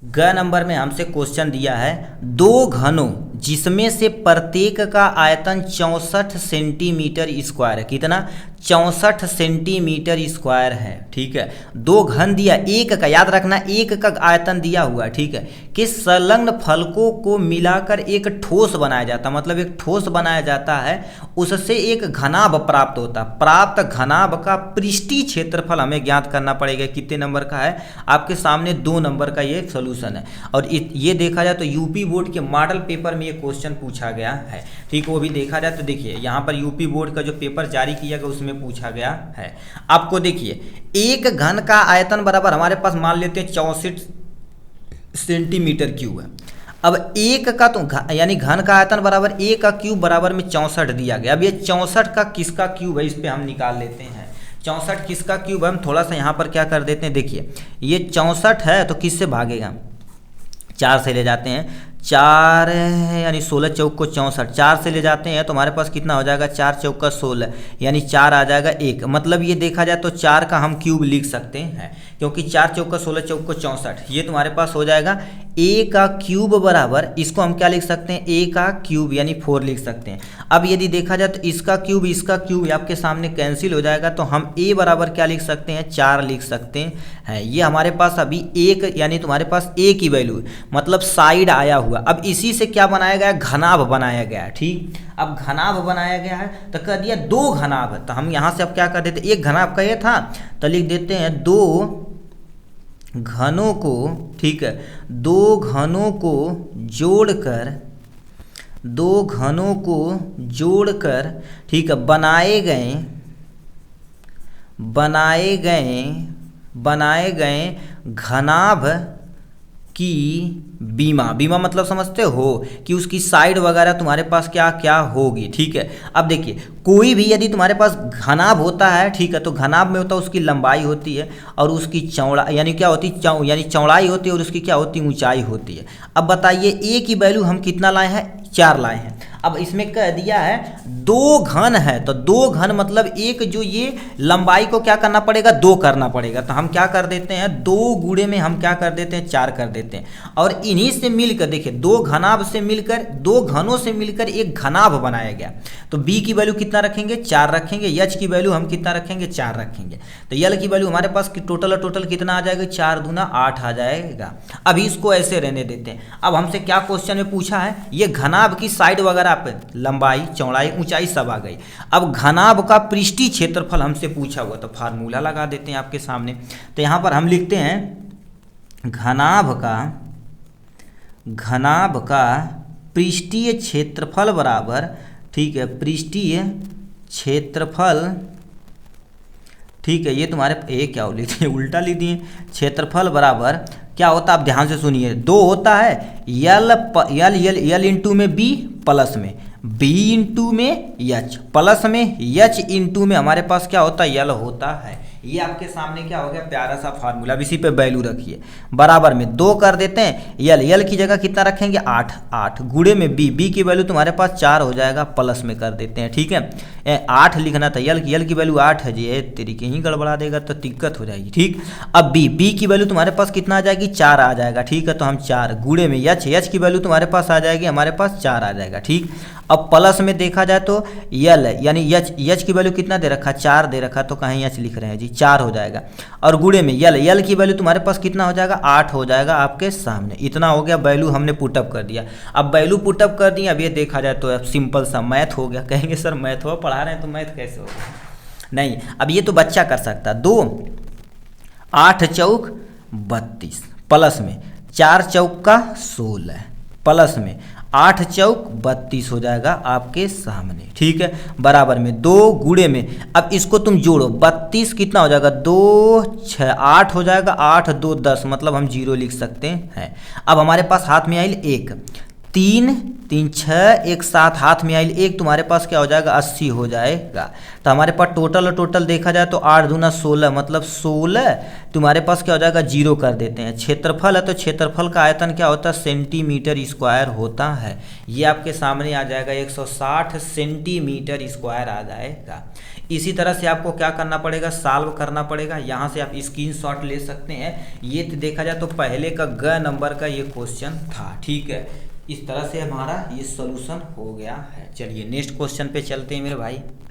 ग नंबर में हमसे क्वेश्चन दिया है, दो घनों जिसमें से प्रत्येक का आयतन 64 सेंटीमीटर स्क्वायर है। कितना? 64 सेंटीमीटर स्क्वायर है। ठीक है, दो घन दिया, एक का याद रखना, एक का आयतन दिया हुआ है। ठीक है, कि संलग्न फलकों को मिलाकर एक ठोस बनाया जाता, मतलब एक ठोस बनाया जाता है, उससे एक घनाभ प्राप्त होता। प्राप्त घनाभ का पृष्ठीय क्षेत्रफल हमें ज्ञात करना पड़ेगा। कितने नंबर का है? आपके सामने 2 नंबर का ये सोल्यूशन है। और ये देखा जाए तो यूपी बोर्ड के मॉडल पेपर में ये क्वेश्चन पूछा गया है। ठीक, वो भी देखा जाए तो देखिए यहाँ पर यूपी बोर्ड का जो पेपर जारी किया गया उसमें पूछा गया है। आपको देखिए, एक घन का आयतन बराबर हमारे पास मान लेते हैं 64 सेंटीमीटर क्यूब है। अब एक का तो यानी घन का आयतन बराबर एक का क्यूब बराबर में 64 दिया गया। अब ये 64 का किसका क्यूब है, इस पे हम निकाल लेते हैं। 64 किसका क्यूब है, हम थोड़ा सा यहाँ पर क्या कर देते हैं, देखिए ये 64 है तो किससे भागेगा, 4 से ले जाते हैं। 4 यानी 16 चौक को 64, 4 से ले जाते हैं तो हमारे पास कितना हो जाएगा, 4 चौक का 16 यानी 4 आ जाएगा 1। मतलब ये देखा जाए तो 4 का हम क्यूब लिख सकते हैं, क्योंकि 4 चौक का 16 चौक को 64, ये तुम्हारे पास हो जाएगा a का क्यूब बराबर, इसको हम क्या लिख सकते हैं, a का क्यूब यानी 4 लिख सकते हैं। अब यदि देखा जाए तो इसका क्यूब आपके सामने कैंसिल हो जाएगा, तो हम a बराबर क्या लिख सकते हैं, 4 लिख सकते हैं। ये हमारे पास अभी 1 यानी तुम्हारे पास a की वैल्यू मतलब साइड आया हुआ। अब इसी से क्या बनाया गया, घनाभ बनाया गया है। ठीक, अब घनाभ बनाया गया है तो कह दिया 2 घनाभ, तो हम यहाँ से अब क्या कर देते, एक घनाभ का ये था तो लिख देते हैं 2 घनों को। ठीक है, 2 घनों को जोड़कर, 2 घनों को जोड़कर, ठीक है, बनाए गए घनाभ की बीमा मतलब समझते हो कि उसकी साइड वगैरह तुम्हारे पास क्या क्या होगी। ठीक है, अब देखिए कोई भी यदि तुम्हारे पास घनाभ होता है, ठीक है, तो घनाभ में होता है उसकी लंबाई होती है और उसकी चौड़ाई यानी क्या होती है, यानी चौड़ाई होती है और उसकी क्या होती है, ऊंचाई होती है। अब बताइए ए की वैल्यू हम कितना लाए हैं, 4 लाए हैं। अब इसमें कह दिया है 2 घन है, तो 2 घन मतलब एक जो ये लंबाई को क्या करना पड़ेगा, 2 करना पड़ेगा। तो हम क्या कर देते हैं, 2 गुणे में हम क्या कर देते हैं, 4 कर देते हैं। और इन्हीं से मिलकर देखिए 2 घनाभ से मिलकर, 2 घनों से मिलकर एक घनाभ बनाया गया। तो b की वैल्यू कितना रखेंगे, 4 रखेंगे। h की वैल्यू हम कितना रखेंगे, 4 रखेंगे। तो l की वैल्यू हमारे पास टोटल कितना आ जाएगा, 4 दूना 8 आ जाएगा। अभी इसको ऐसे रहने देते हैं। अब हमसे क्या क्वेश्चन में पूछा है, ये घनाभ की साइड वगैरह पे लंबाई, चौड़ाई, ऊंचाई सब आ गई। अब घनाभ का पृष्ठीय क्षेत्रफल हमसे पूछा हुआ, तो फार्मूला लगा देते हैं आपके सामने। तो यहाँ पर हम लिखते हैं घनाभ का पृष्ठीय क्षेत्रफल बराबर, ठीक है, पृष्ठीय क्षेत्रफल, ठीक है, ये तुम्हारे क्या लिख दिए, उल्टा लिख दिए, क्षेत्रफल बराबर क्या होता है, आप ध्यान से सुनिए, 2 होता है यल इंटू में b प्लस में b इंटू में h प्लस में h इंटू में हमारे पास क्या होता है, यल होता है। ये आपके सामने क्या हो गया, प्यारा सा फार्मूला। अब इसी पे वैल्यू रखिए, बराबर में 2 कर देते हैं, यल की जगह कितना रखेंगे, 8 गुणे में b की वैल्यू तुम्हारे पास 4 हो जाएगा, प्लस में कर देते हैं। ठीक है, 8 लिखना था, यल की वैल्यू 8 है जी, ये तरीके ही गड़बड़ा देगा तो दिक्कत हो जाएगी। ठीक, अब b की वैल्यू तुम्हारे पास कितना आ जाएगी, 4 आ जाएगा। ठीक है, तो हम 4 गुणे में h की वैल्यू तुम्हारे पास आ जाएगी, हमारे पास 4 आ जाएगा। ठीक, अब प्लस में देखा जाए तो यल यानी h की वैल्यू कितना दे रखा, 4 दे रखा, तो कहीं h लिख रहे हैं जी, 4 हो जाएगा। और गुणे में यल की वैल्यू तुम्हारे पास कितना हो जाएगा, 8 हो जाएगा आपके सामने। इतना हो गया, वैल्यू हमने पुटअप कर दिया। अब वैल्यू पुटअप कर दिया, अब ये देखा जाए तो अब सिंपल सा मैथ हो गया। कहेंगे सर मैथ हो पढ़ा रहे हैं तो मैथ कैसे होगा, नहीं, अब ये तो बच्चा कर सकता। 2 8 चौक 32 प्लस में 4 चौक का 16 प्लस में 8 चौक 32 हो जाएगा आपके सामने। ठीक है, बराबर में 2 गुणे में, अब इसको तुम जोड़ो, 32 कितना हो जाएगा, 2 6 8 हो जाएगा, 8 2 10 मतलब हम 0 लिख सकते हैं। अब हमारे पास हाथ में आई 1, 3 3 6 1 7 हाथ में आई 1, तुम्हारे पास क्या हो जाएगा, 80 हो जाएगा। तो हमारे पास टोटल देखा जाए तो 8 दूना 16 मतलब 16 तुम्हारे पास क्या हो जाएगा, 0 कर देते हैं। क्षेत्रफल है तो क्षेत्रफल का आयतन क्या होता है, सेंटीमीटर स्क्वायर होता है। ये आपके सामने आ जाएगा, 160 सेंटीमीटर स्क्वायर आ जाएगा। इसी तरह से आपको क्या करना पड़ेगा, सॉल्व करना पड़ेगा। यहाँ से आप स्क्रीनशॉट ले सकते हैं। ये तो देखा जाए तो पहले का ग नंबर का ये क्वेश्चन था, ठीक है। इस तरह से हमारा ये सॉल्यूशन हो गया है। चलिए नेक्स्ट क्वेश्चन पे चलते हैं मेरे भाई।